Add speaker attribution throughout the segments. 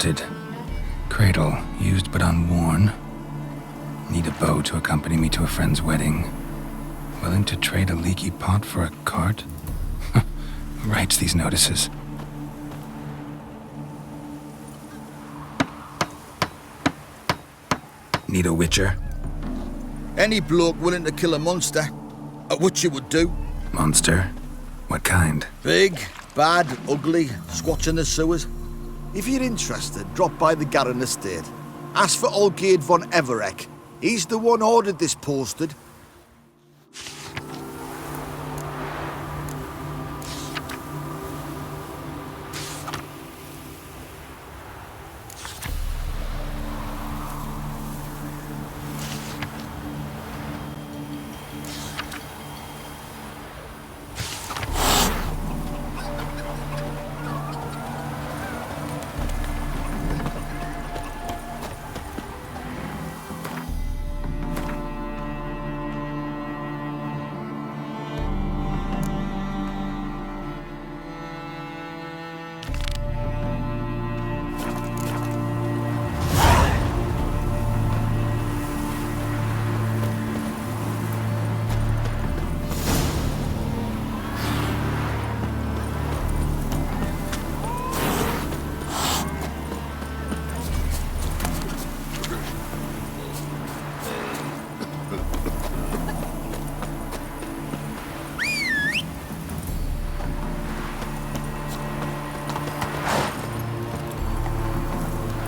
Speaker 1: Haunted. Cradle, used but unworn. Need a bow to accompany me to a friend's wedding. Willing to trade a leaky pot for a cart? Who writes these notices? Need a witcher?
Speaker 2: Any bloke willing to kill a monster. A witcher would do.
Speaker 1: Monster? What kind?
Speaker 2: Big, bad, ugly, squats in the sewers. If you're interested, drop by the Garren estate. Ask for Olgierd von Everek. He's the one ordered this posted.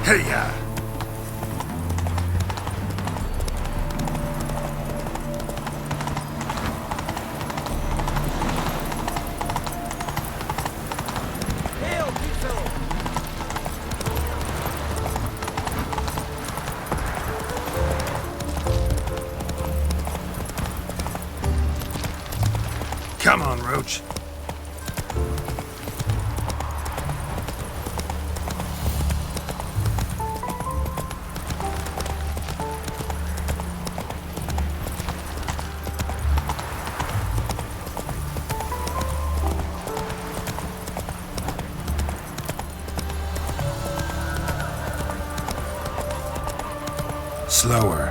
Speaker 1: Hey-ya! Come on, Roach. Slower.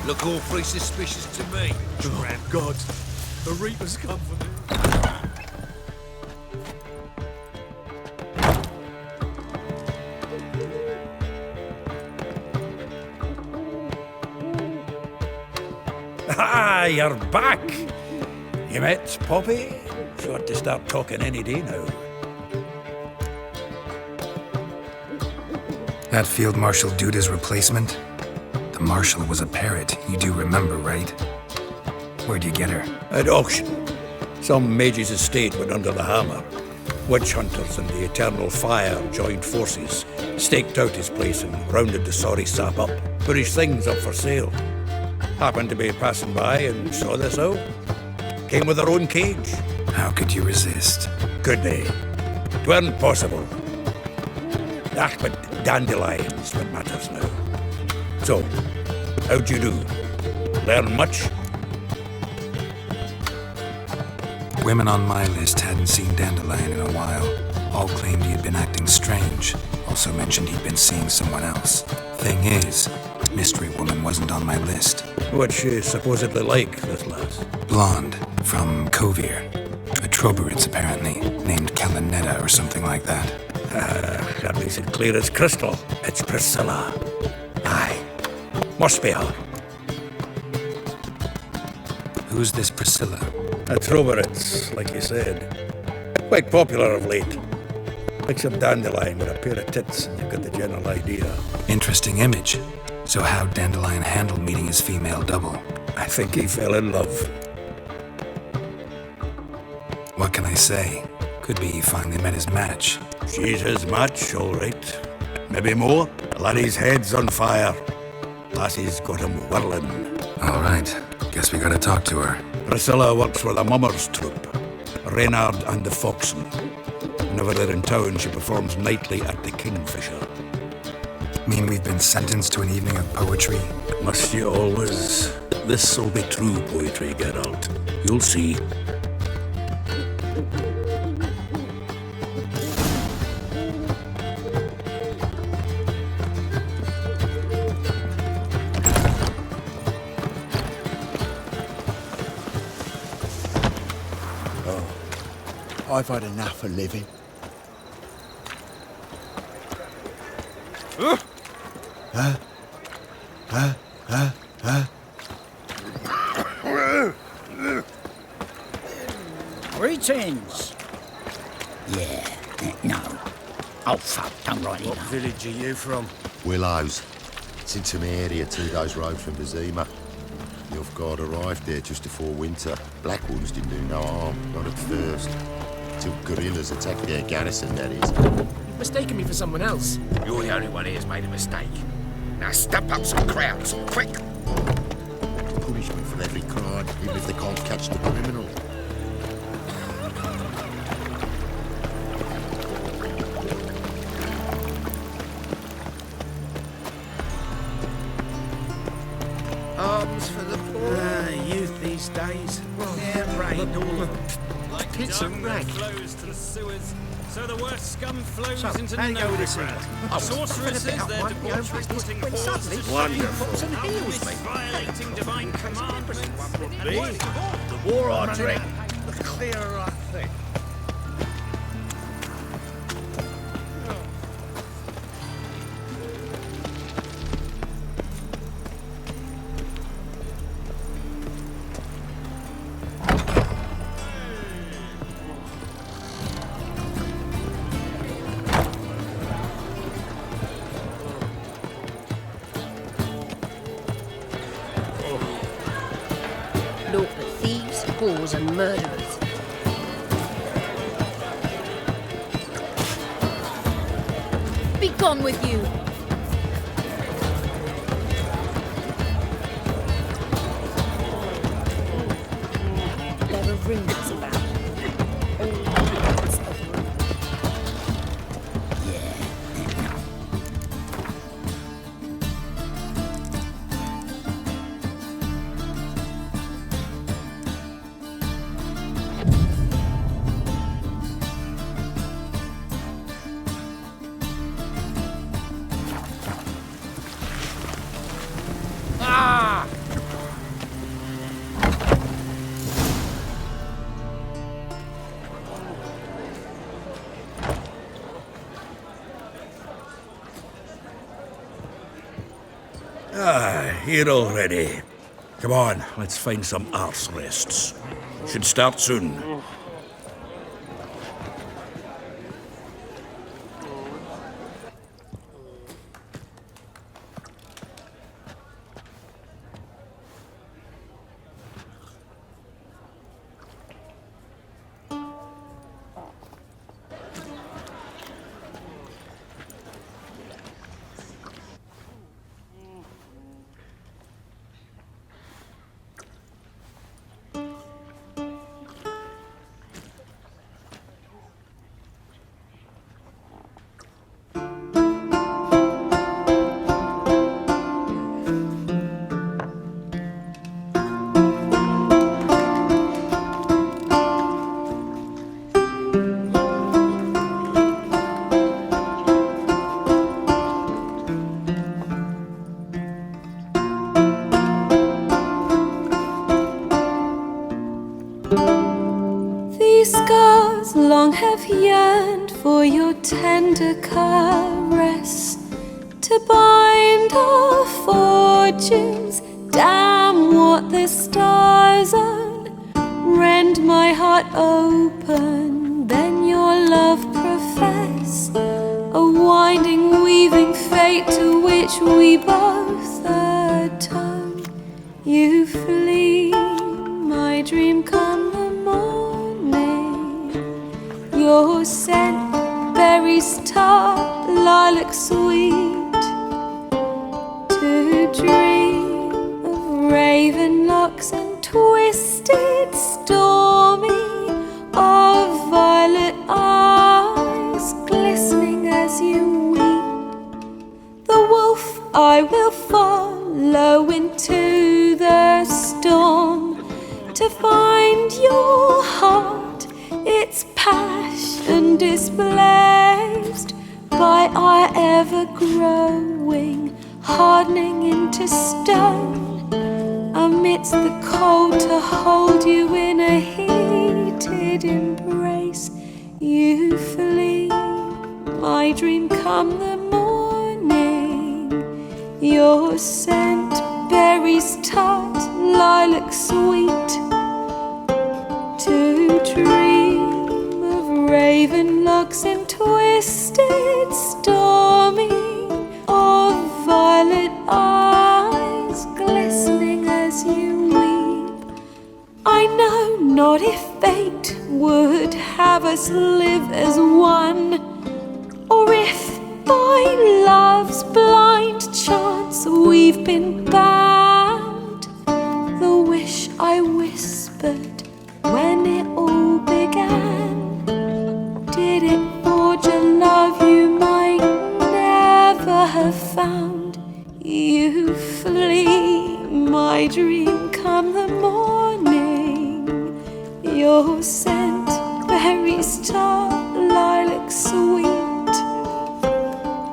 Speaker 3: Look awfully suspicious to me.
Speaker 4: Oh, God. The Reaper's come for me.
Speaker 5: Ah, you're back! You met Poppy? She ought to start talking any day now.
Speaker 1: That Field Marshal Duda's replacement? The Marshal was a parrot, you do remember, right? Where'd you get her?
Speaker 5: At auction. Some mage's estate went under the hammer. Witch hunters and the Eternal Fire joined forces, staked out his place and rounded the sorry sap up, put his things up for sale. Happened to be passing by and saw this out. Came with her own cage.
Speaker 1: How could you resist?
Speaker 5: Could they? 'Tweren't possible. Ah, but dandelion's what matters now. So, how'd you do? Learn much?
Speaker 1: Women on my list hadn't seen Dandelion in a while. All claimed he had been acting strange. Also mentioned he'd been seeing someone else. Thing is, Mystery Woman wasn't on my list.
Speaker 5: What's she supposedly like, this lass?
Speaker 1: Blonde, from Kovir. A Troberits, apparently, named Kalanetta or something like that.
Speaker 5: That makes it clear as crystal. It's Priscilla. Aye. Must be her.
Speaker 1: Who's this Priscilla?
Speaker 5: A Troberits, like you said. Quite popular of late. Picture Dandelion with a pair of tits, and you've got the general idea.
Speaker 1: Interesting image. So how'd Dandelion handle meeting his female double?
Speaker 5: I think he fell in love.
Speaker 1: What can I say? Could be he finally met his match.
Speaker 5: She's his match, all right. Maybe more. Laddie's head's on fire. Lassie's got him whirling.
Speaker 1: All right. Guess we gotta talk to her.
Speaker 5: Priscilla works for the Mummers troupe. Reynard and the Foxen. Whenever they're in town, she performs nightly at the Kingfisher.
Speaker 1: Mean we've been sentenced to an evening of poetry?
Speaker 5: Must you always? This'll be true poetry, Geralt. You'll see.
Speaker 2: I've had enough of living.
Speaker 6: Greetings. Yeah, no. Oh, fuck, don't write it
Speaker 3: What
Speaker 6: down.
Speaker 3: village are you from?
Speaker 7: Willows. It's into my area, 2 days' road from vesemir. The off-guard arrived there just before winter. Black ones didn't do no harm, not at first. Till guerrillas attacked their garrison, that is.
Speaker 8: You've mistaken me for someone else.
Speaker 3: You're the only one here's made a mistake. Now stump up some crowds, quick!
Speaker 7: Punishment for every crime, even if they can't catch the criminal.
Speaker 3: Arms for the poor. Youth these days. They're brained, all of them.
Speaker 9: Like
Speaker 3: It's a
Speaker 9: dung
Speaker 3: rag.
Speaker 9: flows to the sewers, so the worst scum flows
Speaker 3: So,
Speaker 9: into
Speaker 3: how
Speaker 9: the
Speaker 3: you go with this
Speaker 9: nowhere.
Speaker 3: Oh,
Speaker 9: Sorceresses,
Speaker 3: bit up
Speaker 9: their
Speaker 3: my own
Speaker 9: debauchery
Speaker 3: business
Speaker 9: putting
Speaker 3: when
Speaker 9: paws
Speaker 3: suddenly
Speaker 9: to
Speaker 3: Wonderful.
Speaker 9: shame,
Speaker 3: and heels, mate.
Speaker 9: violating divine commandments.
Speaker 3: The more I drink, the clearer I think.
Speaker 10: Naught but thieves, whores and murderers. Be gone with you! There are rumors about all kinds of rumors.
Speaker 5: Here already. Come on, let's find some arse rests. Should start soon.
Speaker 11: These scars long have yearned for your tender caress, to bind our fortunes. Damn what the stars own. Rend my heart open, then your love profess, a winding, weaving fate to which we both atone. You flee, my dream come the morning. Your scent, berries tart, lilac sweet, to dream of raven locks and twisted stormy, of violet eyes glistening as you weep. The wolf I will follow into the storm, to find your heart, its passion displaced by our ever-growing, hardening into stone, amidst the cold to hold you in a heated embrace. you flee. My dream come the morning, your scent, berries tart, lilac sweet. To dream of raven locks and twisted stormy, of violet eyes glistening as you weep. I know not if fate would have us live as one, or if by love's blind chance we've been bound. The wish I whispered when it all began, did it forge a love you might never have found? You flee, my dream come the morning, your scent, berries tart, lilac sweet.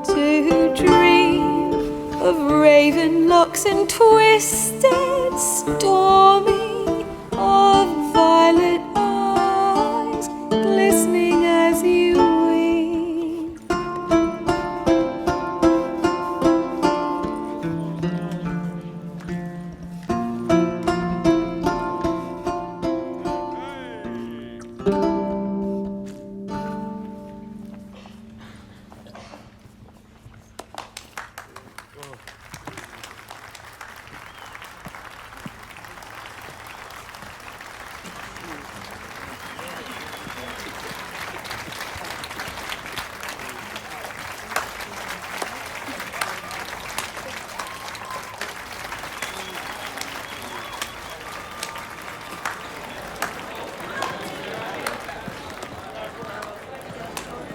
Speaker 11: To dream of raven locks and twisted stormy, of violet eyes glistening as you weep.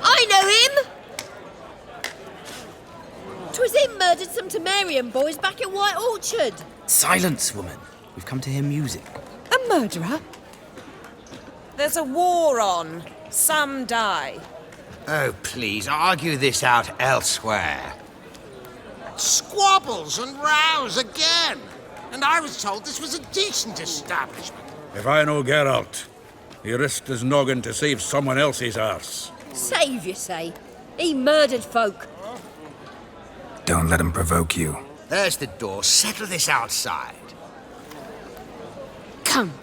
Speaker 10: I know him! 'Twas him murdered some Temerian boys back at White Orchard.
Speaker 3: Silence, woman. We've come to hear music.
Speaker 12: A murderer? There's a war on. Some die.
Speaker 3: Oh, please, argue this out elsewhere.
Speaker 13: Squabbles and rows again. And I was told this was a decent establishment.
Speaker 5: If I know Geralt, he risked his noggin to save someone else's arse.
Speaker 10: Save, you say? He murdered folk.
Speaker 1: Don't let him provoke you.
Speaker 3: There's the door. Settle this outside.
Speaker 12: Come.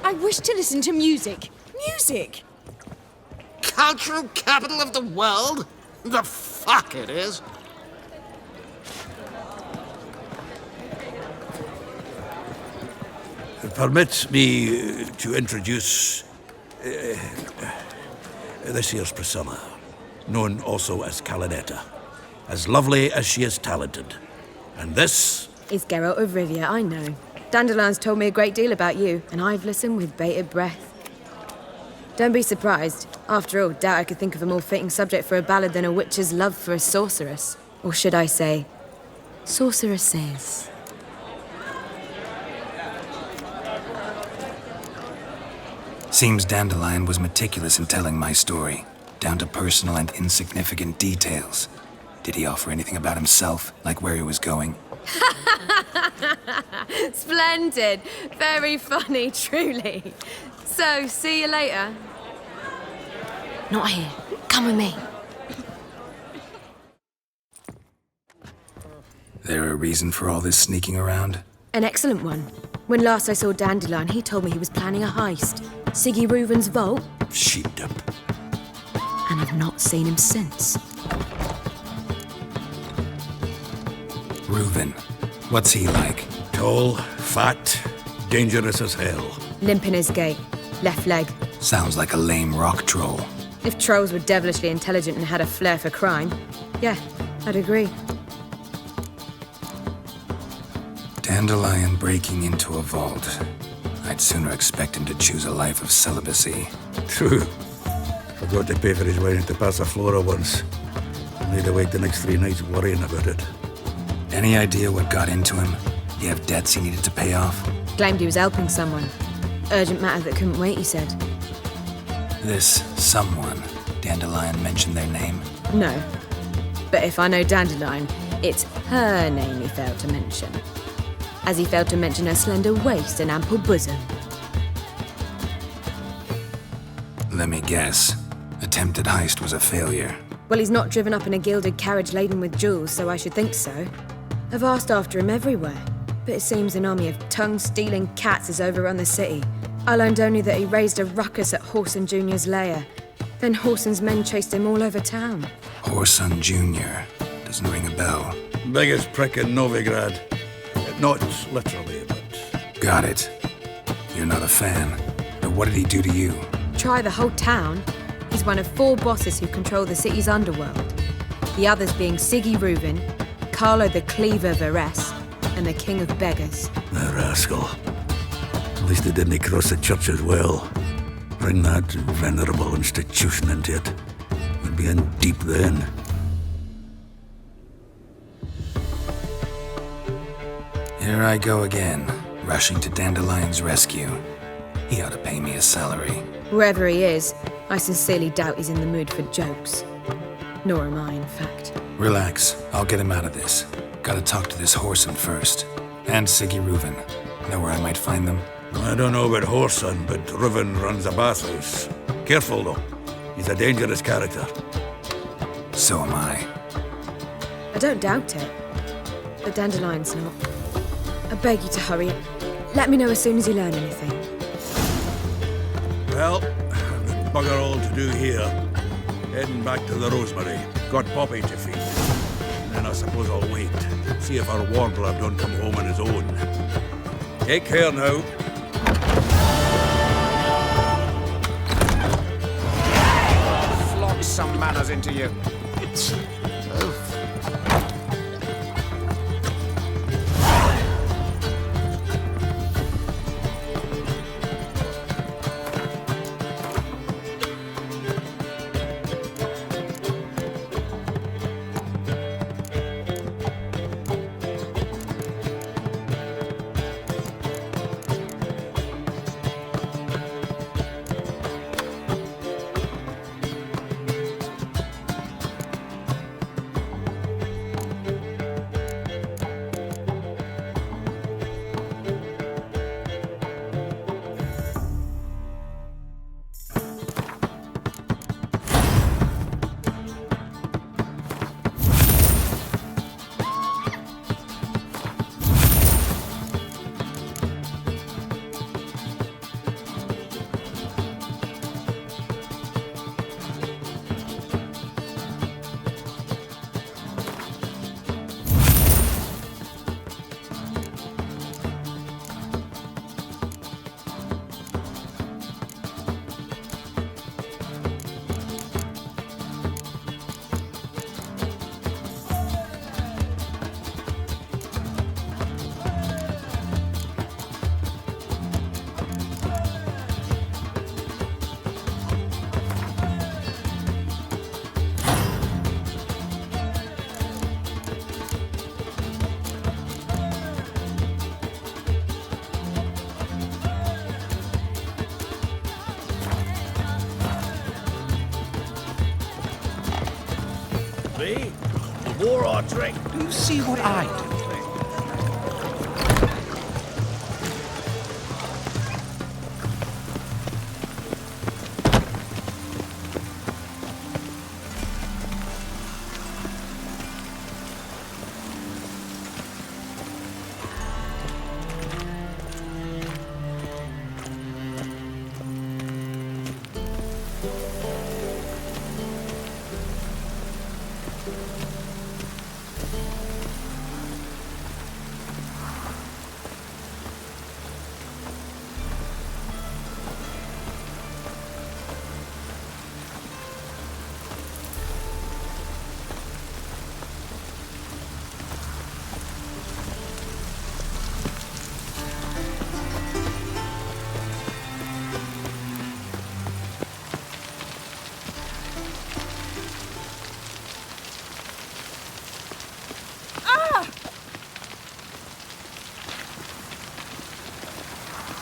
Speaker 12: I wish to listen to music. Music!
Speaker 13: Cultural capital of the world? The fuck it is.
Speaker 5: Permit me to introduce this here's Priscilla, known also as Calinetta, as lovely as she is talented. And this
Speaker 14: is Geralt of Rivia, I know. Dandelion's told me a great deal about you, and I've listened with bated breath. Don't be surprised. After all, doubt I could think of a more fitting subject for a ballad than a witcher's love for a sorceress. Or should I say, sorceresses.
Speaker 1: Seems Dandelion was meticulous in telling my story, down to personal and insignificant details. Did he offer anything about himself, like where he was going?
Speaker 14: Splendid. Very funny, truly. So, see you later.
Speaker 12: Not here. Come with me.
Speaker 1: There a reason for all this sneaking around?
Speaker 14: An excellent one. When last I saw Dandelion, he told me he was planning a heist. Siggy Reuven's vault.
Speaker 5: Sheepdip.
Speaker 14: And I've not seen him since.
Speaker 1: Reuven. What's he like?
Speaker 5: Tall, fat, dangerous as hell.
Speaker 14: Limp in his gait. Left leg.
Speaker 1: Sounds like a lame rock troll.
Speaker 14: If trolls were devilishly intelligent and had a flair for crime, yeah, I'd agree.
Speaker 1: Dandelion breaking into a vault. I'd sooner expect him to choose a life of celibacy.
Speaker 5: True. Forgot to pay for his wine at the Passaflora once. I'll need to wait the next 3 nights worrying about it.
Speaker 1: Any idea what got into him? He have debts he needed to pay off?
Speaker 14: Claimed he was helping someone. Urgent matter that couldn't wait, he said.
Speaker 1: This someone, Dandelion mentioned their name?
Speaker 14: No. But if I know Dandelion, it's her name he failed to mention. As he failed to mention her slender waist and ample bosom.
Speaker 1: Let me guess. Attempted heist was a failure.
Speaker 14: Well, he's not driven up in a gilded carriage laden with jewels, so I should think so. I've asked after him everywhere, but it seems an army of tongue-stealing cats has overrun the city. I learned only that he raised a ruckus at Whoreson Jr.'s lair. Then Whoreson's men chased him all over town.
Speaker 1: Whoreson Jr. Doesn't ring a bell.
Speaker 5: Biggest prick in Novigrad. Not literally, but...
Speaker 1: Got it. You're not a fan. But what did he do to you?
Speaker 14: Try the whole town. He's one of 4 bosses who control the city's underworld. The others being Siggy Reuven, Carlo the Cleaver Varese, and the King of Beggars.
Speaker 5: The rascal. At least they didn't cross the church as well. Bring that venerable institution into it. We'd be in deep then.
Speaker 1: Here I go again, rushing to Dandelion's rescue. He ought to pay me a salary.
Speaker 14: Whoever he is, I sincerely doubt he's in the mood for jokes. Nor am I, in fact.
Speaker 1: Relax, I'll get him out of this. Gotta talk to this Whoreson first. And Siggy Reuven. Know where I might find them?
Speaker 5: I don't know about Whoreson, but Reuven runs a bathhouse. Careful, though. He's a dangerous character.
Speaker 1: So am I.
Speaker 14: I don't doubt it. But Dandelion's not. I beg you to hurry. Let me know as soon as you learn anything.
Speaker 5: Well, I've got bugger all to do here. Heading back to the Rosemary. Got Poppy to feed. And then I suppose I'll wait. See if our warbler don't come home on his own. Take care now.
Speaker 3: Flog some manners into you. Me? The more I drink.
Speaker 15: You see what I do?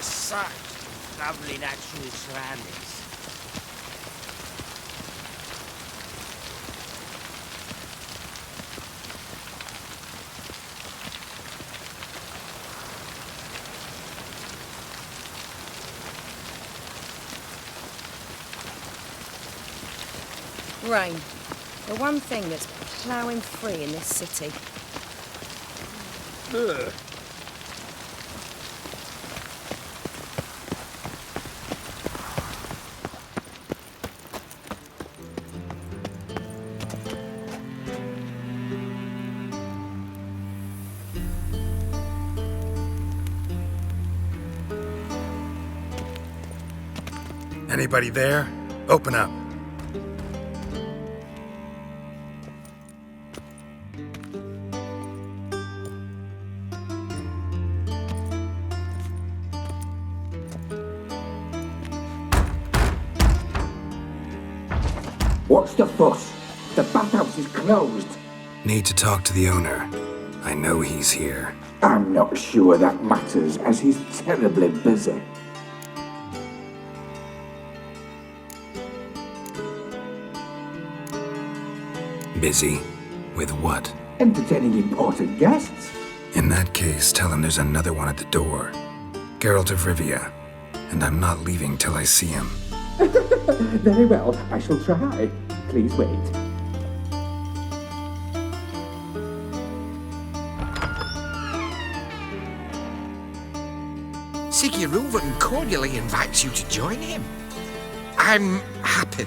Speaker 3: Such lovely natural surroundings.
Speaker 14: Rain. The one thing that's ploughing free in this city.
Speaker 3: Ugh.
Speaker 1: Anybody there? Open up.
Speaker 15: What's the fuss? The bathhouse is closed.
Speaker 1: Need to talk to the owner. I know he's here.
Speaker 15: I'm not sure that matters, as he's terribly busy.
Speaker 1: Busy? With what?
Speaker 15: Entertaining important guests.
Speaker 1: In that case, tell him there's another one at the door. Geralt of Rivia. And I'm not leaving till I see him.
Speaker 15: Very well, I shall try. Please wait.
Speaker 3: Sigurulven cordially invites you to join him. I'm happy.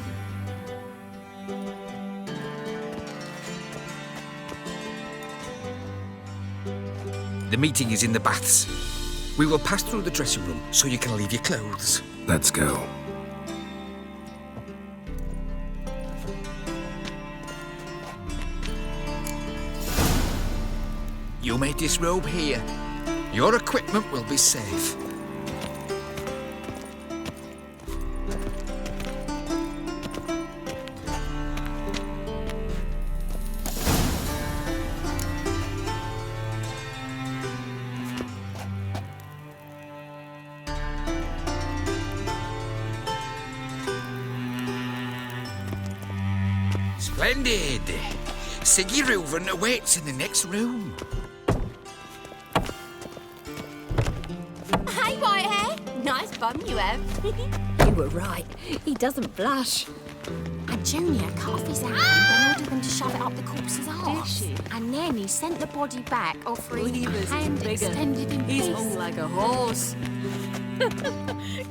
Speaker 3: The meeting is in the baths. We will pass through the dressing room so you can leave your clothes.
Speaker 1: Let's go.
Speaker 3: You may disrobe here. Your equipment will be safe. Splendid! Sigurulven awaits in the next room.
Speaker 12: Hey, Whitehair. Nice bum you have.
Speaker 14: You were right. He doesn't blush.
Speaker 12: A junior cut off his hand and then ordered them to shove it up the corpse's arse.
Speaker 14: Did she?
Speaker 12: And then he sent the body back, offering a
Speaker 14: Levers
Speaker 12: hand
Speaker 14: bigger.
Speaker 12: extended in
Speaker 14: He's
Speaker 12: peace.
Speaker 14: hung like a horse.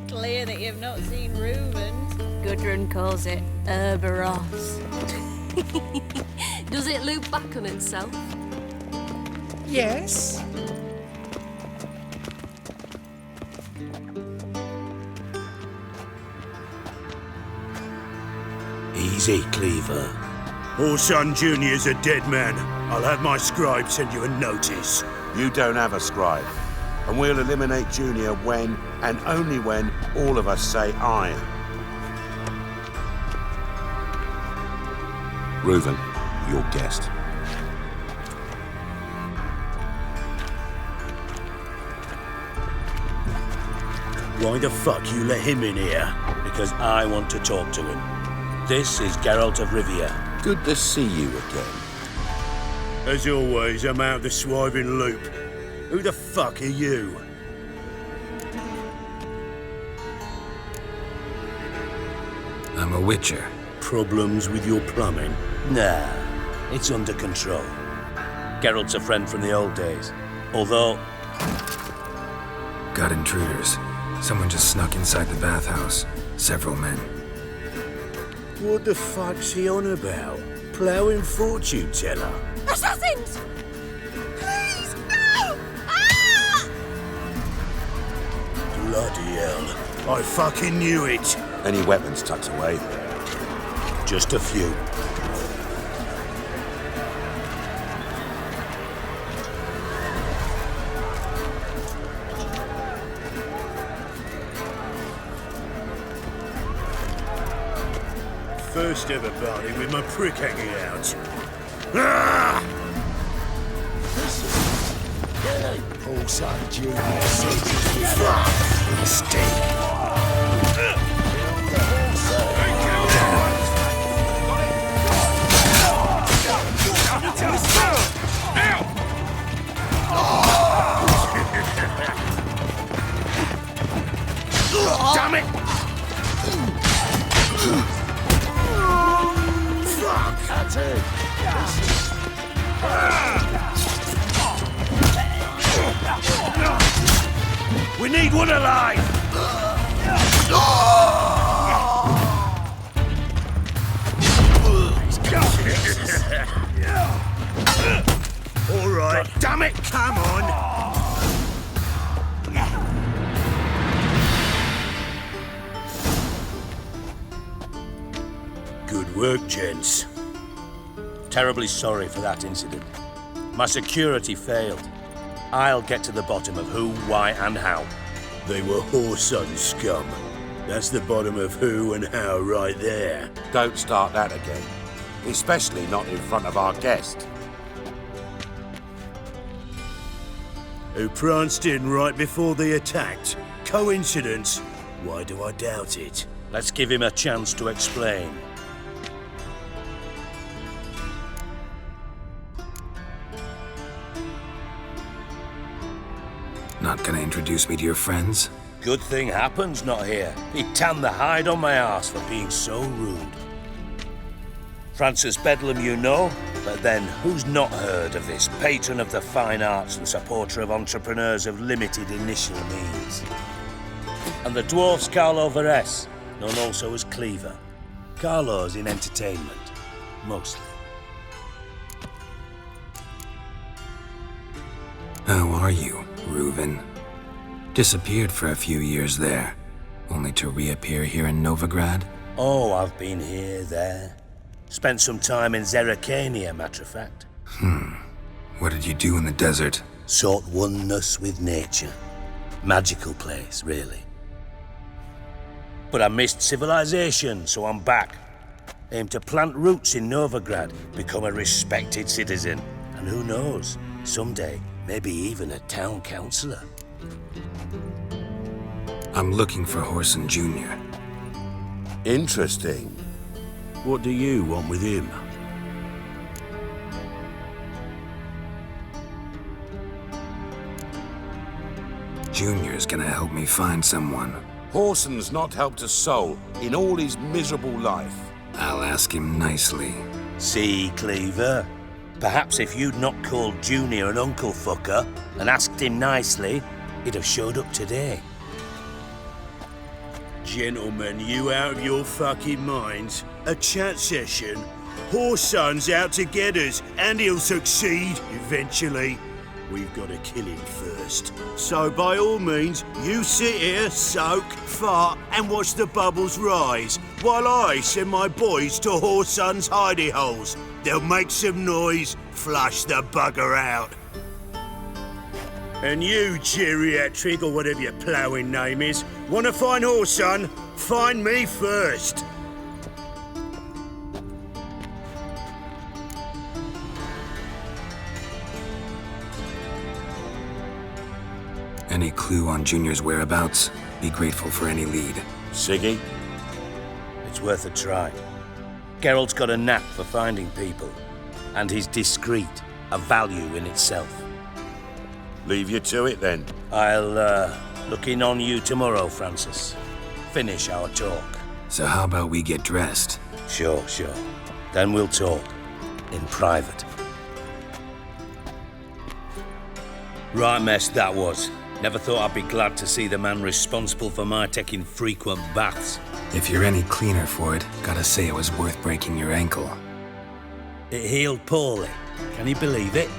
Speaker 14: Clear that you've not seen Reuben's. Gudrun calls it Herberos.
Speaker 12: Does it loop back on itself?
Speaker 3: Yes?
Speaker 4: Easy, Cleaver. Orson Jr.'s a dead man. I'll have my scribe send you a notice.
Speaker 16: You don't have a scribe. And we'll eliminate Junior when, and only when, all of us say aye. Reuven, your guest.
Speaker 4: Why the fuck you let him in here? Because I want to talk to him. This is Geralt of Rivia.
Speaker 16: Good to see you again.
Speaker 4: As always, I'm out the swiving loop. Who the fuck are you?
Speaker 1: I'm a witcher.
Speaker 4: Problems with your plumbing? Nah, it's under control. Geralt's a friend from the old days. Although...
Speaker 1: Got intruders. Someone just snuck inside the bathhouse. Several men.
Speaker 4: What the fuck's he on about? Ploughing fortune teller?
Speaker 12: Assassins! Please, no! Ah!
Speaker 4: Bloody hell. I fucking knew it.
Speaker 16: Any weapons tucked away?
Speaker 4: Just a few. First ever party with my prick hanging out. Ah!
Speaker 2: Paul Son Jr.
Speaker 1: Mistake.
Speaker 3: Damn it!
Speaker 16: We need one alive!
Speaker 4: All right.
Speaker 16: God damn it, come on!
Speaker 4: Good work, gents. Terribly sorry for that incident. My security failed. I'll get to the bottom of who, why, and how.
Speaker 17: They were whoreson scum. That's the bottom of who and how right there.
Speaker 16: Don't start that again. Especially not in front of our guest.
Speaker 17: Who pranced in right before they attacked. Coincidence? Why do I doubt it?
Speaker 4: Let's give him a chance to explain.
Speaker 1: Not gonna introduce me to your friends?
Speaker 4: Good thing Happen's not here. He'd tan the hide on my arse for being so rude. Francis Bedlam you know, but then who's not heard of this patron of the fine arts and supporter of entrepreneurs of limited initial means? And the dwarf's Carlo Veres, known also as Cleaver. Carlo's in entertainment, mostly.
Speaker 1: How are you, Reuven? Disappeared for a few years there, only to reappear here in Novigrad?
Speaker 4: Oh, I've been here, there. Spent some time in Zerrikania, matter of fact.
Speaker 1: What did you do in the desert?
Speaker 4: Sought oneness with nature. Magical place, really. But I missed civilization, so I'm back. Aim to plant roots in Novigrad, become a respected citizen. And who knows, someday, maybe even a town councillor.
Speaker 1: I'm looking for Whoreson Jr.
Speaker 16: Interesting.
Speaker 17: What do you want with him?
Speaker 1: Junior's gonna help me find someone.
Speaker 16: Whoreson's not helped a soul in all his miserable life.
Speaker 1: I'll ask him nicely.
Speaker 4: See, Cleaver? Perhaps if you'd not called Junior an uncle fucker and asked him nicely, he'd have showed up today.
Speaker 17: Gentlemen, you out of your fucking minds? A chat session? Whoreson's out to get us, and he'll succeed eventually. We've got to kill him first. So by all means, you sit here, soak, fart, and watch the bubbles rise, while I send my boys to Whoreson's hidey holes. They'll make some noise, flush the bugger out. And you, geriatric, or whatever your ploughing name is, want to find Whoreson? Find me first.
Speaker 1: Any clue on Junior's whereabouts? Be grateful for any lead.
Speaker 4: Siggy? It's worth a try. Geralt's got a knack for finding people, and he's discreet, a value in itself.
Speaker 16: Leave you to it, then.
Speaker 4: I'll, look in on you tomorrow, Francis. Finish our talk.
Speaker 1: So how about we get dressed?
Speaker 4: Sure. Then we'll talk. In private. Right mess that was. Never thought I'd be glad to see the man responsible for my taking frequent baths.
Speaker 1: If you're any cleaner for it, gotta say it was worth breaking your ankle.
Speaker 4: It healed poorly. Can you believe it?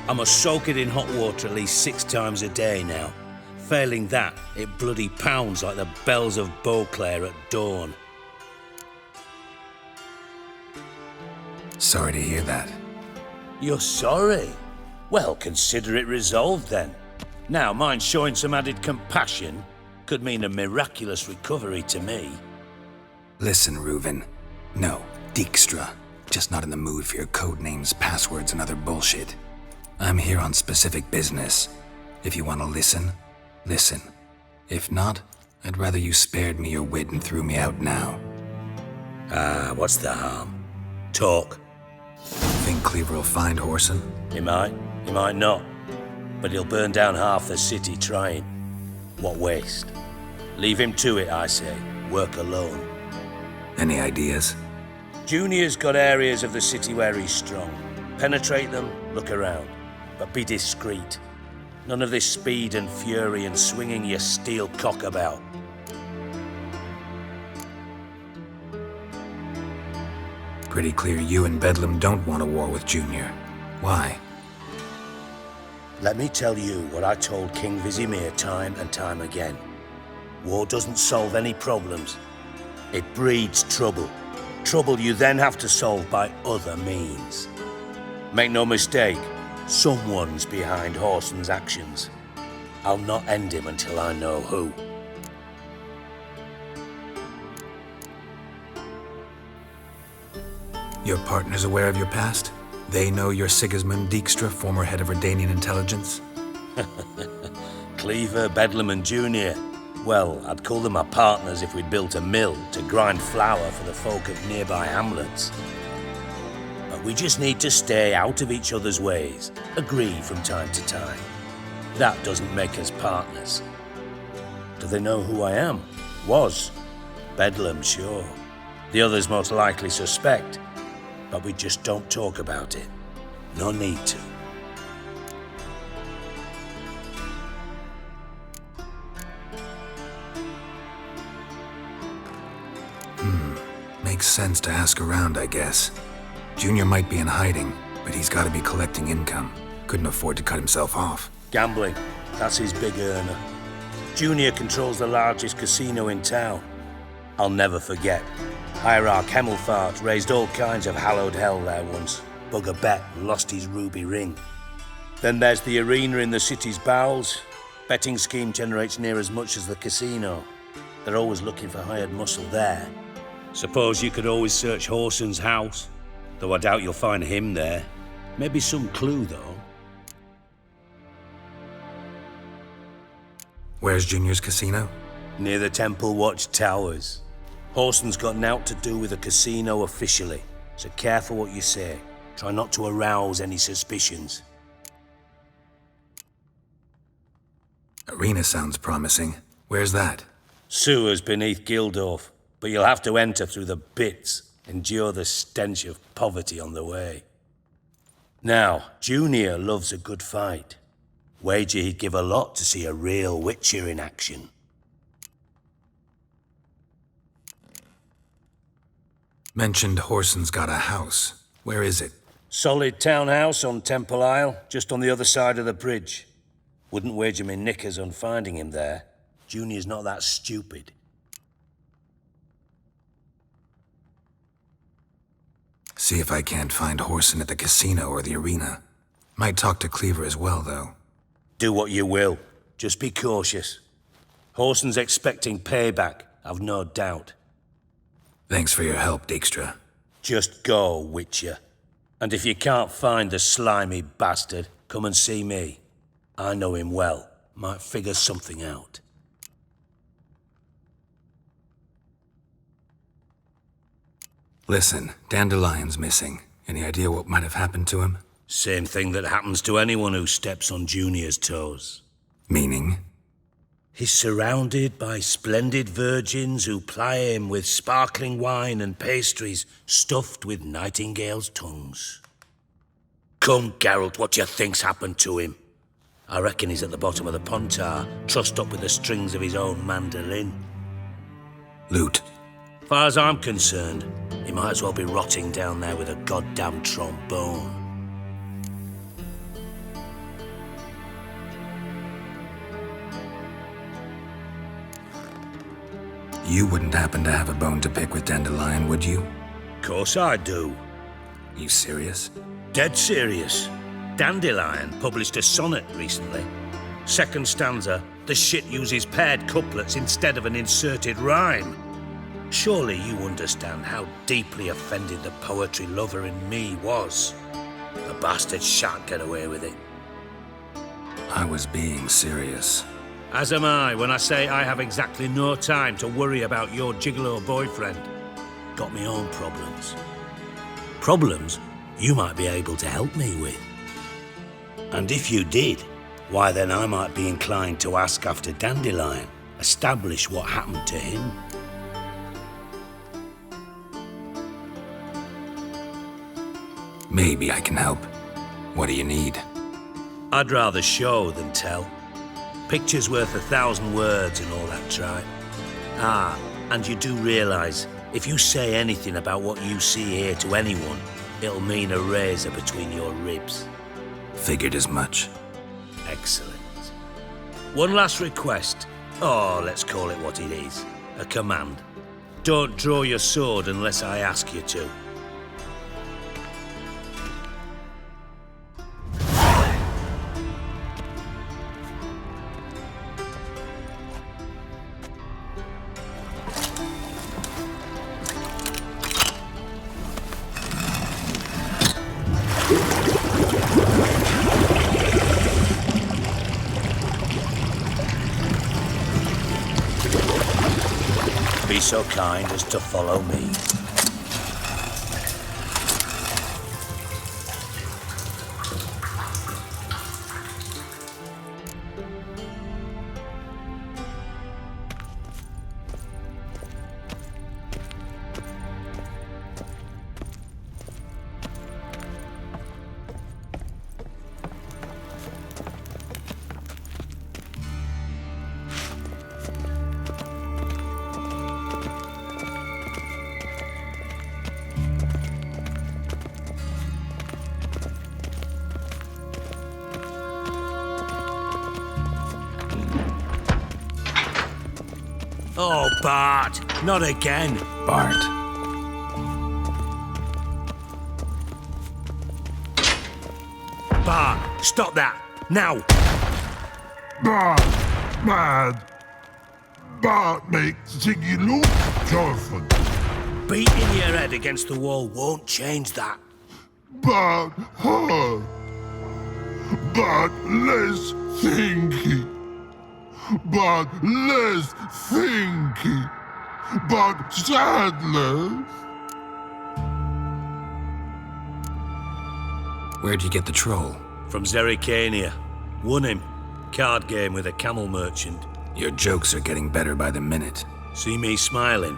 Speaker 4: I must soak it in hot water at least 6 times a day now. Failing that, it bloody pounds like the bells of Beauclair at dawn.
Speaker 1: Sorry to hear that.
Speaker 4: You're sorry? Well, consider it resolved then. Now, mind showing some added compassion could mean a miraculous recovery to me.
Speaker 1: Listen, Reuven. No, Dijkstra. Just not in the mood for your code names, passwords, and other bullshit. I'm here on specific business. If you want to listen, listen. If not, I'd rather you spared me your wit and threw me out now.
Speaker 4: What's the harm? Talk.
Speaker 1: Think Cleaver will find Whoreson?
Speaker 4: He might not. But he'll burn down half the city trying. What waste. Leave him to it, I say. Work alone.
Speaker 1: Any ideas?
Speaker 4: Junior's got areas of the city where he's strong. Penetrate them, look around. But be discreet. None of this speed and fury and swinging your steel cock about.
Speaker 1: Pretty clear you and Bedlam don't want a war with Junior. Why?
Speaker 4: Let me tell you what I told King Vesemir time and time again. War doesn't solve any problems. It breeds trouble. Trouble you then have to solve by other means. Make no mistake, someone's behind Whoreson's actions. I'll not end him until I know who.
Speaker 1: Your partner's aware of your past? They know you're Sigismund Dijkstra, former head of Redanian intelligence?
Speaker 4: Cleaver, Bedlam and Junior. Well, I'd call them my partners if we'd built a mill to grind flour for the folk of nearby hamlets. But we just need to stay out of each other's ways, agree from time to time. That doesn't make us partners. Do they know who I am? Was. Bedlam, sure. The others most likely suspect. But we just don't talk about it. No need to.
Speaker 1: Makes sense to ask around, I guess. Junior might be in hiding, but he's got to be collecting income. Couldn't afford to cut himself off.
Speaker 4: Gambling. That's his big earner. Junior controls the largest casino in town. I'll never forget. Hierarch Hemmelfart raised all kinds of hallowed hell there once. Bugger bet and lost his ruby ring. Then there's the arena in the city's bowels. Betting scheme generates near as much as the casino. They're always looking for hired muscle there. Suppose you could always search Whoreson's house, though I doubt you'll find him there. Maybe some clue, though.
Speaker 1: Where's Junior's casino?
Speaker 4: Near the Temple Watch Towers. Whoreson's got naught to do with the casino officially, so careful what you say. Try not to arouse any suspicions.
Speaker 1: Arena sounds promising. Where's that?
Speaker 4: Sewers beneath Gildorf, but you'll have to enter through the bits, endure the stench of poverty on the way. Now, Junior loves a good fight. Wager he'd give a lot to see a real witcher in action.
Speaker 1: Mentioned Whoreson's got a house. Where is it?
Speaker 4: Solid townhouse on Temple Isle, just on the other side of the bridge. Wouldn't wager me knickers on finding him there. Junior's not that stupid.
Speaker 1: See if I can't find Whoreson at the casino or the arena. Might talk to Cleaver as well, though.
Speaker 4: Do what you will. Just be cautious. Whoreson's expecting payback, I've no doubt.
Speaker 1: Thanks for your help, Dijkstra.
Speaker 4: Just go, Witcher. And if you can't find the slimy bastard, come and see me. I know him well. Might figure something out.
Speaker 1: Listen, Dandelion's missing. Any idea what might have happened to him?
Speaker 4: Same thing that happens to anyone who steps on Junior's toes.
Speaker 1: Meaning?
Speaker 4: He's surrounded by splendid virgins who ply him with sparkling wine and pastries stuffed with nightingales' tongues. Come, Geralt, what do you think's happened to him? I reckon he's at the bottom of the pontar, trussed up with the strings of his own mandolin.
Speaker 1: Loot.
Speaker 4: Far as I'm concerned, he might as well be rotting down there with a goddamn trombone.
Speaker 1: You wouldn't happen to have a bone to pick with Dandelion, would you?
Speaker 4: Course I do.
Speaker 1: You serious?
Speaker 4: Dead serious. Dandelion published a sonnet recently. Second stanza, the shit uses paired couplets instead of an inserted rhyme. Surely you understand how deeply offended the poetry lover in me was. The bastard shan't get away with it.
Speaker 1: I was being serious.
Speaker 4: As am I when I say I have exactly no time to worry about your gigolo boyfriend. Got me own problems. Problems you might be able to help me with. And if you did, why then I might be inclined to ask after Dandelion, establish what happened to him.
Speaker 1: Maybe I can help. What do you need?
Speaker 4: I'd rather show than tell. Picture's worth 1,000 words and all that tripe. Ah, and you do realise, if you say anything about what you see here to anyone, it'll mean a razor between your ribs.
Speaker 1: Figured as much.
Speaker 4: Excellent. One last request. Oh, let's call it what it is. A command. Don't draw your sword unless I ask you to. Be so kind as to follow me. Oh, Bart, not again.
Speaker 1: Bart.
Speaker 4: Bart, stop that, now.
Speaker 18: Bart, mad. Bart makes Ziggy look Jorfan.
Speaker 4: Beating your head against the wall won't change that.
Speaker 18: Bart hard. Bart less thinky. But less thinky, but sadless.
Speaker 1: Where'd you get the troll?
Speaker 4: From Zerrikania. Won him. Card game with a camel merchant.
Speaker 1: Your jokes are getting better by the minute.
Speaker 4: See me smiling?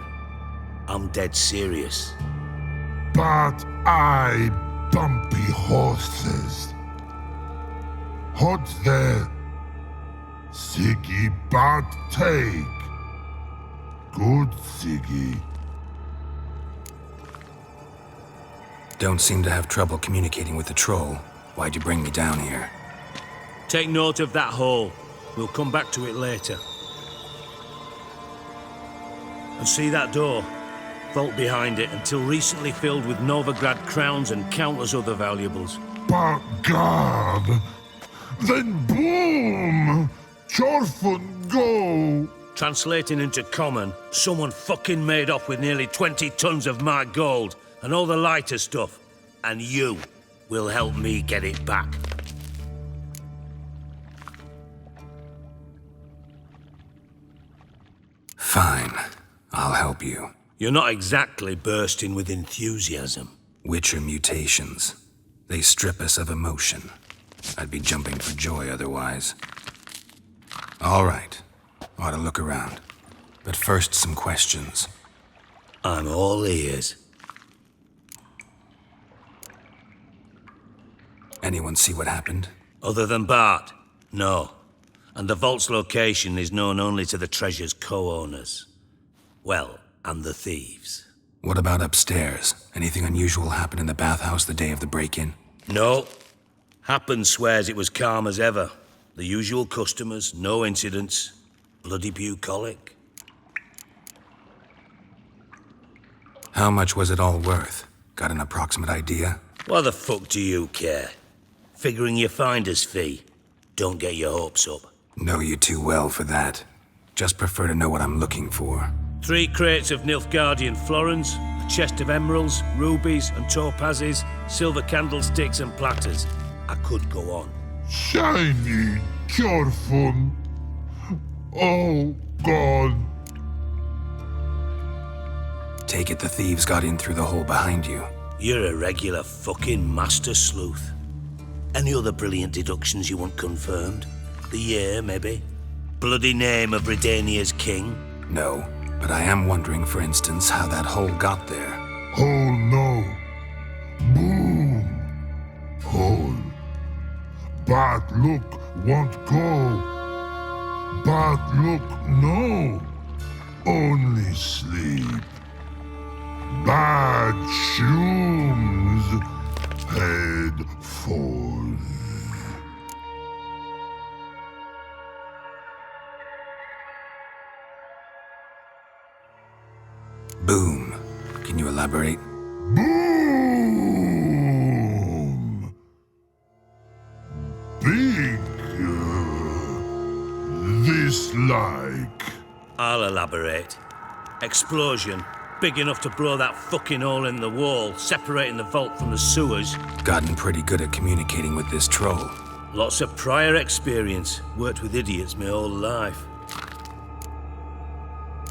Speaker 4: I'm dead serious.
Speaker 18: But I bumpy horses. Hot there. Siggy but take. Good Siggy.
Speaker 1: Don't seem to have trouble communicating with the troll. Why'd you bring me down here?
Speaker 4: Take note of that hole. We'll come back to it later. And see that door? Vault behind it, until recently filled with Novigrad crowns and countless other valuables.
Speaker 18: But God! Then boom! Jorfan go!
Speaker 4: Translating into common, someone fucking made off with nearly 20 tons of my gold and all the lighter stuff. And you will help me get it back.
Speaker 1: Fine. I'll help you.
Speaker 4: You're not exactly bursting with enthusiasm.
Speaker 1: Witcher mutations. They strip us of emotion. I'd be jumping for joy otherwise. All right. Ought to look around. But first, some questions.
Speaker 4: I'm all ears.
Speaker 1: Anyone see what happened?
Speaker 4: Other than Bart? No. And the vault's location is known only to the treasure's co-owners. Well, and the thieves.
Speaker 1: What about upstairs? Anything unusual happen in the bathhouse the day of the break-in?
Speaker 4: No. Happen swears it was calm as ever. The usual customers, no incidents. Bloody bucolic.
Speaker 1: How much was it all worth? Got an approximate idea?
Speaker 4: Why the fuck do you care? Figuring your finder's fee. Don't get your hopes up.
Speaker 1: Know you too well for that. Just prefer to know what I'm looking for.
Speaker 4: 3 crates of Nilfgaardian florins, a chest of emeralds, rubies and topazes, silver candlesticks and platters. I could go on.
Speaker 18: Shiny Jorfan. Oh, God.
Speaker 1: Take it the thieves got in through the hole behind you.
Speaker 4: You're a regular fucking master sleuth. Any other brilliant deductions you want confirmed? The year, maybe? Bloody name of Redania's king?
Speaker 1: No, but I am wondering, for instance, how that hole got there.
Speaker 18: Hole no. Boom. Hole. But luck won't go. Bad luck, no. Only sleep. Bad shrooms. Head falls.
Speaker 1: Boom. Can you elaborate?
Speaker 18: Boom! Big. This like.
Speaker 4: I'll elaborate. Explosion. Big enough to blow that fucking hole in the wall, separating the vault from the sewers.
Speaker 1: Gotten pretty good at communicating with this troll.
Speaker 4: Lots of prior experience. Worked with idiots my whole life.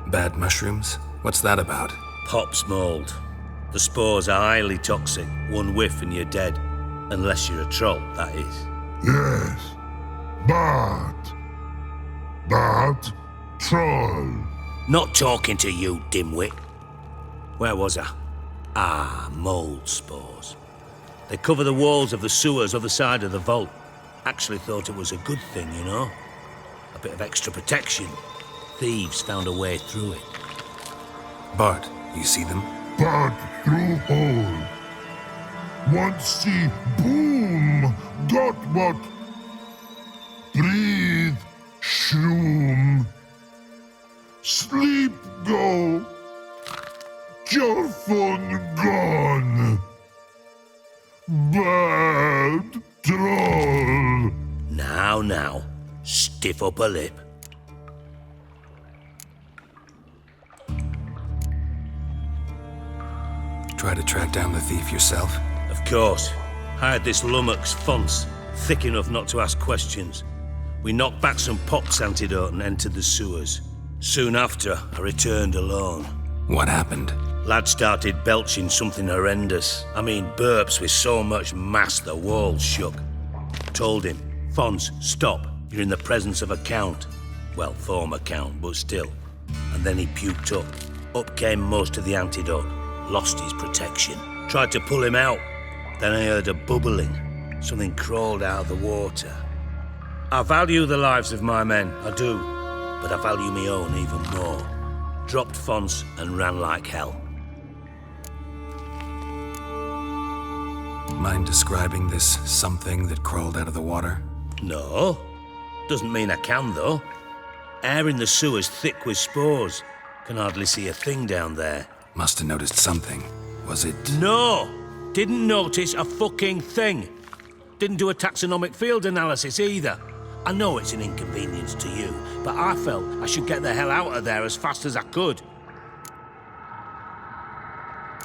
Speaker 1: Bad mushrooms? What's that about?
Speaker 4: Pops mold. The spores are highly toxic. One whiff and you're dead. Unless you're a troll, that is.
Speaker 18: Yes. Bad troll.
Speaker 4: Not talking to you, dimwit. Where was I? Ah, mold spores. They cover the walls of the sewers other side of the vault. Actually thought it was a good thing, you know? A bit of extra protection. Thieves found a way through it.
Speaker 1: Bart, you see them?
Speaker 18: Bad through hole. Once see boom. Got what? Breathe. Shroom. Sleep go. Your phone gone. Bad troll.
Speaker 4: Now. Stiff upper lip.
Speaker 1: Try to track down the thief yourself?
Speaker 4: Of course. Hired this lummox, Fonce, thick enough not to ask questions. We knocked back some pox antidote and entered the sewers. Soon after, I returned alone.
Speaker 1: What happened?
Speaker 4: Lad started belching something horrendous. I mean, burps with so much mass the walls shook. Told him, Fonce, stop. You're in the presence of a count. Well, former count, but still. And then he puked up. Up came most of the antidote. Lost his protection. Tried to pull him out. Then I heard a bubbling. Something crawled out of the water. I value the lives of my men, I do. But I value my own even more. Dropped Fonce and ran like hell.
Speaker 1: Mind describing this something that crawled out of the water?
Speaker 4: No. Doesn't mean I can, though. Air in the sewer's thick with spores. Can hardly see a thing down there.
Speaker 1: Must have noticed something. Was it?
Speaker 4: No! Didn't notice a fucking thing. Didn't do a taxonomic field analysis either. I know it's an inconvenience to you, but I felt I should get the hell out of there as fast as I could.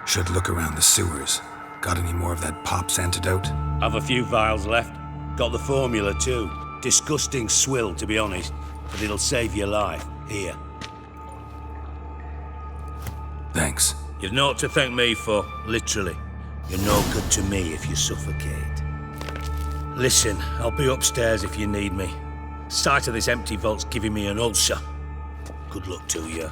Speaker 1: Should look around the sewers. Got any more of that Pop's antidote?
Speaker 4: Have a few vials left. Got the formula too. Disgusting swill, to be honest, but it'll save your life. Here.
Speaker 1: Thanks.
Speaker 4: You've naught to thank me for, literally. You're no good to me if you suffocate. Listen, I'll be upstairs if you need me. Sight of this empty vault's giving me an ulcer. Good luck to you.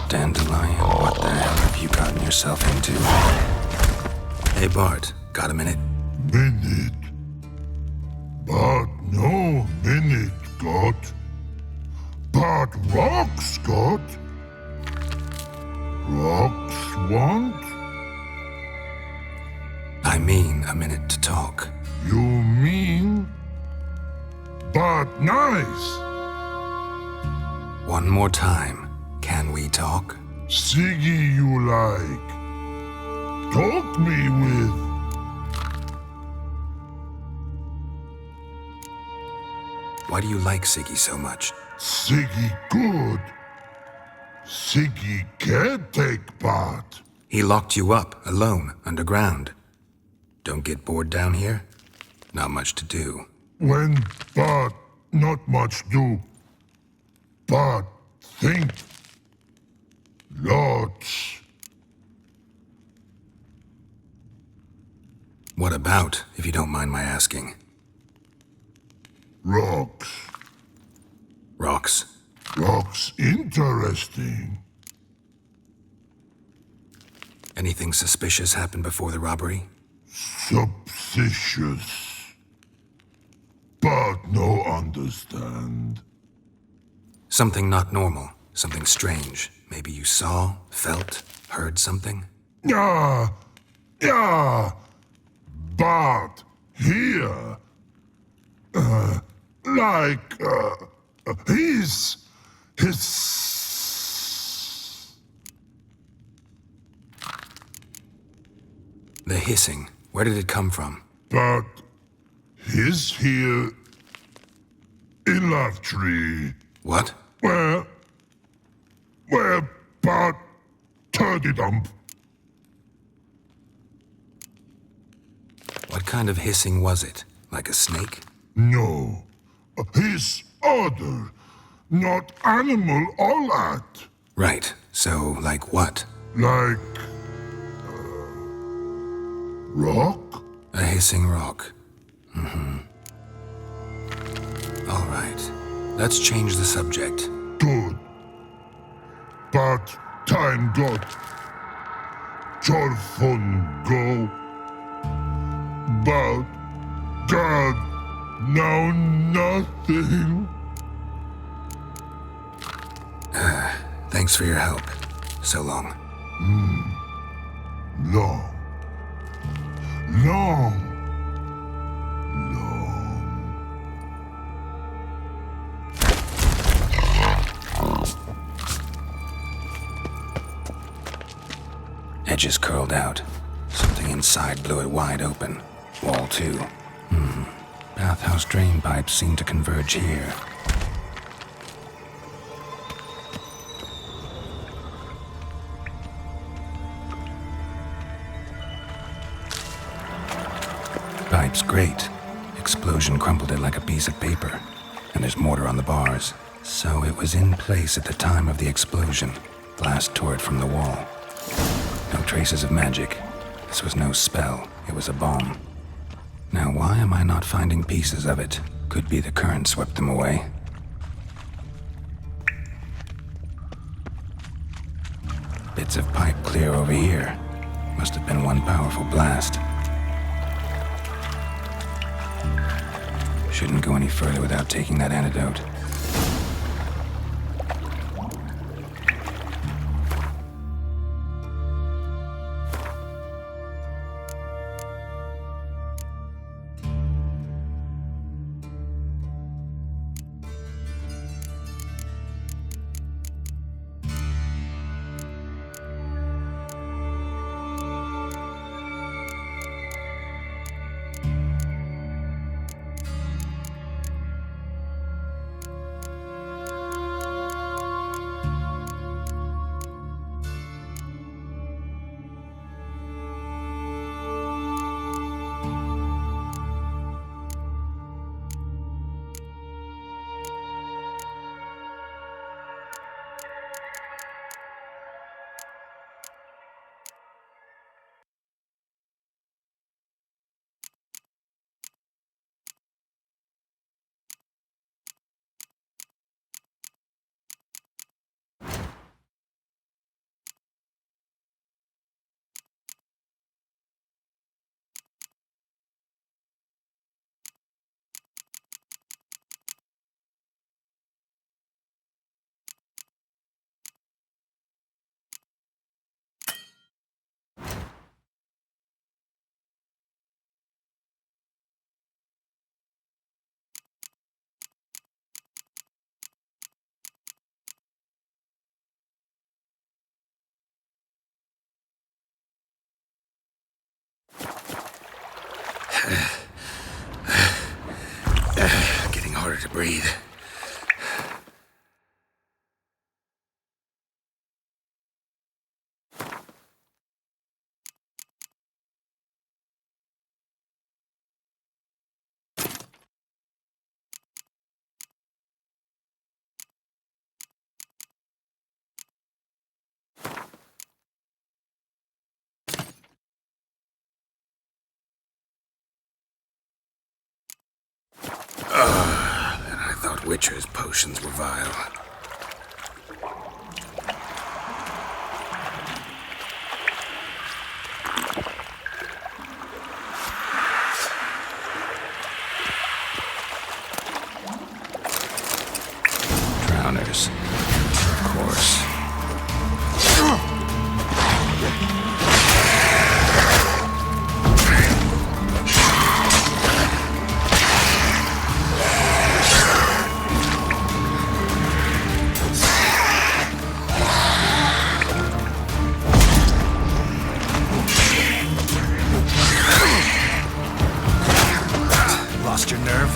Speaker 1: Dandelion, what the hell have you gotten yourself into? Hey Bart, got a minute?
Speaker 18: Minute. But no minute got. But rocks got. Rocks want?
Speaker 1: I mean a minute to talk. talk.
Speaker 18: You mean? But nice.
Speaker 1: One more time. Can we talk?
Speaker 18: Siggy you like. Talk me with.
Speaker 1: Why do you like Siggy so much?
Speaker 18: Siggy good. Siggy can't take part.
Speaker 1: He locked you up, alone, underground. Don't get bored down here? Not much to do.
Speaker 18: When but not much do. But think. Lots.
Speaker 1: What about, if you don't mind my asking?
Speaker 18: Rocks.
Speaker 1: Rocks?
Speaker 18: Rocks interesting.
Speaker 1: Anything suspicious happened before the robbery?
Speaker 18: Suspicious. But no understand.
Speaker 1: Something not normal. Something strange. Maybe you saw, felt, heard something?
Speaker 18: Yeah. But here, his.
Speaker 1: The hissing. Where did it come from?
Speaker 18: But his here in love tree.
Speaker 1: What?
Speaker 18: Where, but turdy dump.
Speaker 1: What kind of hissing was it? Like a snake?
Speaker 18: No. His other, not animal all that.
Speaker 1: Right. So, like what?
Speaker 18: Like... rock?
Speaker 1: A hissing rock. All right. Let's change the subject.
Speaker 18: Good. But time got. Jorfun go. But God, now nothing.
Speaker 1: Thanks for your help. So long.
Speaker 18: Long.
Speaker 1: Edges curled out. Something inside blew it wide open. Wall too. Bathhouse drain pipes seem to converge here. Pipe's great. Explosion crumpled it like a piece of paper. And there's mortar on the bars. So it was in place at the time of the explosion. Glass tore it from the wall. No traces of magic. This was no spell. It was a bomb. Now why am I not finding pieces of it? Could be the current swept them away. Bits of pipe clear over here. Must have been one powerful blast. Shouldn't go any further without taking that antidote. Getting harder to breathe. And I thought witchers' potions were vile. Drowners, of course. Lost your nerve?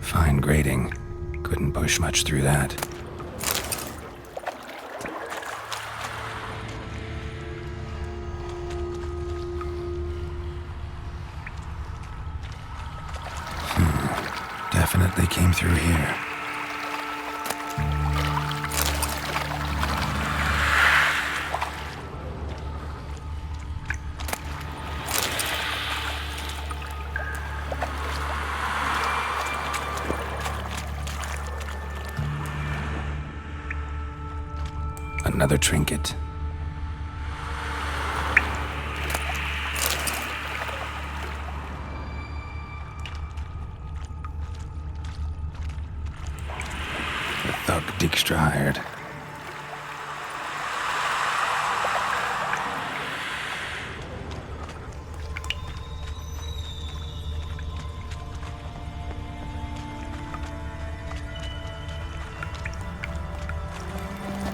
Speaker 1: Fine grading. Couldn't push much through that. Definitely came through here. Another trinket. The thug Dijkstra hired.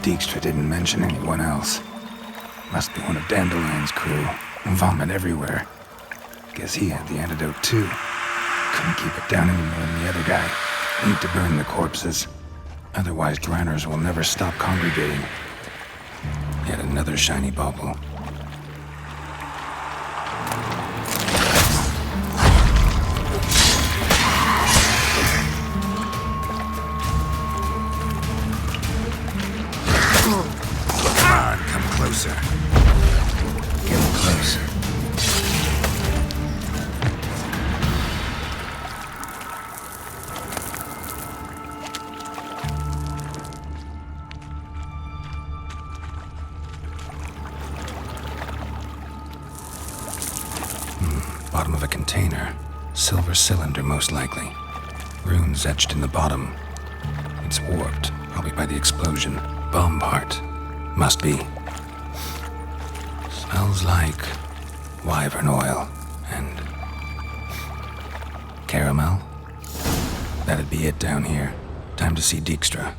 Speaker 1: Dijkstra didn't mention anyone else. Must be one of Dandelion's crew. Vomit everywhere. Guess he had the antidote too. Couldn't keep it down any more than the other guy. Need to burn the corpses. Otherwise, drowners will never stop congregating. Yet another shiny bauble. Closer. Get closer. Bottom of a container. Silver cylinder, most likely. Runes etched in the bottom. It's warped, probably by the explosion. Bomb part. Must be. Smells like wyvern oil and caramel. That'd be it down here. Time to see Dijkstra.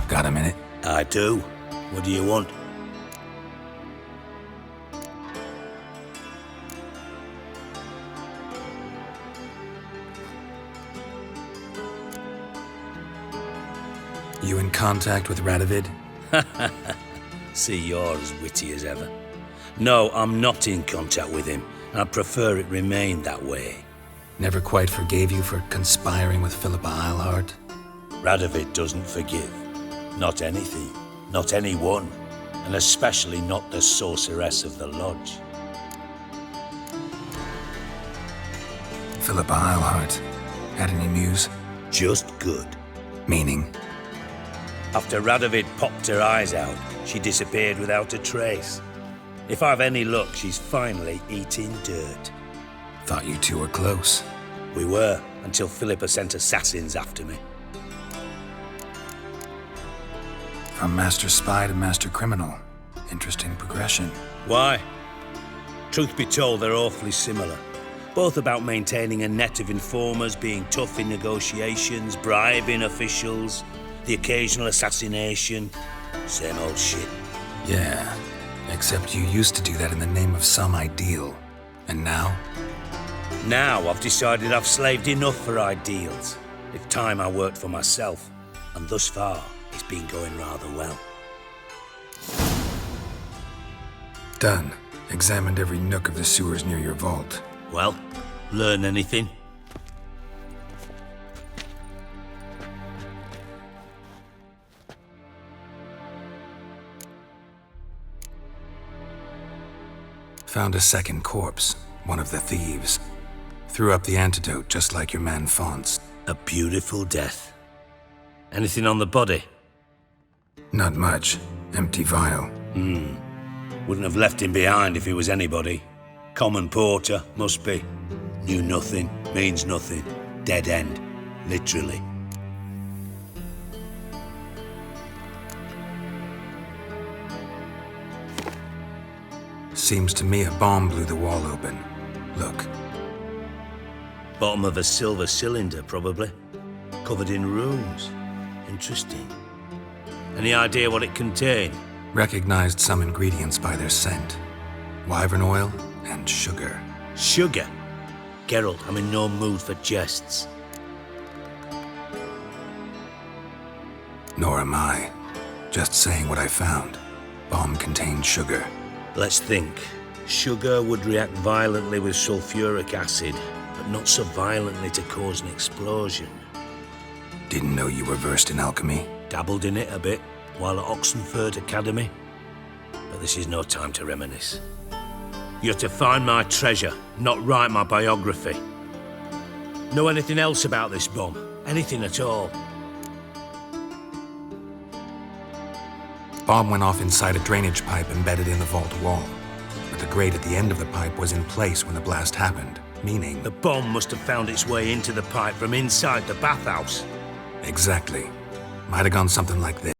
Speaker 1: Got a minute?
Speaker 4: I do. What do you want?
Speaker 1: You in contact with Radovid?
Speaker 4: See, you're as witty as ever. No, I'm not in contact with him. I'd prefer it remained that way.
Speaker 1: Never quite forgave you for conspiring with Philippa Eilhart?
Speaker 4: Radovid doesn't forgive. Not anything. Not anyone. And especially not the sorceress of the lodge.
Speaker 1: Philippa Eilhart. Had any news?
Speaker 4: Just good.
Speaker 1: Meaning?
Speaker 4: After Radovid popped her eyes out, she disappeared without a trace. If I've any luck, she's finally eating dirt.
Speaker 1: Thought you two were close.
Speaker 4: We were, until Philippa sent assassins after me.
Speaker 1: From master spy to master criminal. Interesting progression.
Speaker 4: Why? Truth be told, they're awfully similar. Both about maintaining a net of informers, being tough in negotiations, bribing officials, the occasional assassination. Same old shit.
Speaker 1: Yeah, except you used to do that in the name of some ideal. And now?
Speaker 4: Now I've decided I've slaved enough for ideals. It's time I worked for myself. And thus far, it's been going rather well.
Speaker 1: Done. Examined every nook of the sewers near your vault.
Speaker 4: Well, learn anything?
Speaker 1: Found a second corpse, one of the thieves. Threw up the antidote just like your man Fonts.
Speaker 4: A beautiful death. Anything on the body?
Speaker 1: Not much. Empty vial.
Speaker 4: Wouldn't have left him behind if he was anybody. Common porter, must be. Knew nothing, means nothing. Dead end. Literally.
Speaker 1: Seems to me a bomb blew the wall open. Look.
Speaker 4: Bottom of a silver cylinder, probably. Covered in runes. Interesting. Any idea what it contained?
Speaker 1: Recognized some ingredients by their scent. Wyvern oil and sugar.
Speaker 4: Sugar? Geralt, I'm in no mood for jests.
Speaker 1: Nor am I. Just saying what I found. Bomb contained sugar.
Speaker 4: Let's think. Sugar would react violently with sulfuric acid, but not so violently to cause an explosion.
Speaker 1: Didn't know you were versed in alchemy.
Speaker 4: Dabbled in it a bit, while at Oxenford Academy. But this is no time to reminisce. You're to find my treasure, not write my biography. Know anything else about this bomb? Anything at all?
Speaker 1: Bomb went off inside a drainage pipe embedded in the vault wall. But the grate at the end of the pipe was in place when the blast happened, meaning...
Speaker 4: The bomb must have found its way into the pipe from inside the bathhouse.
Speaker 1: Exactly. Might have gone something like this.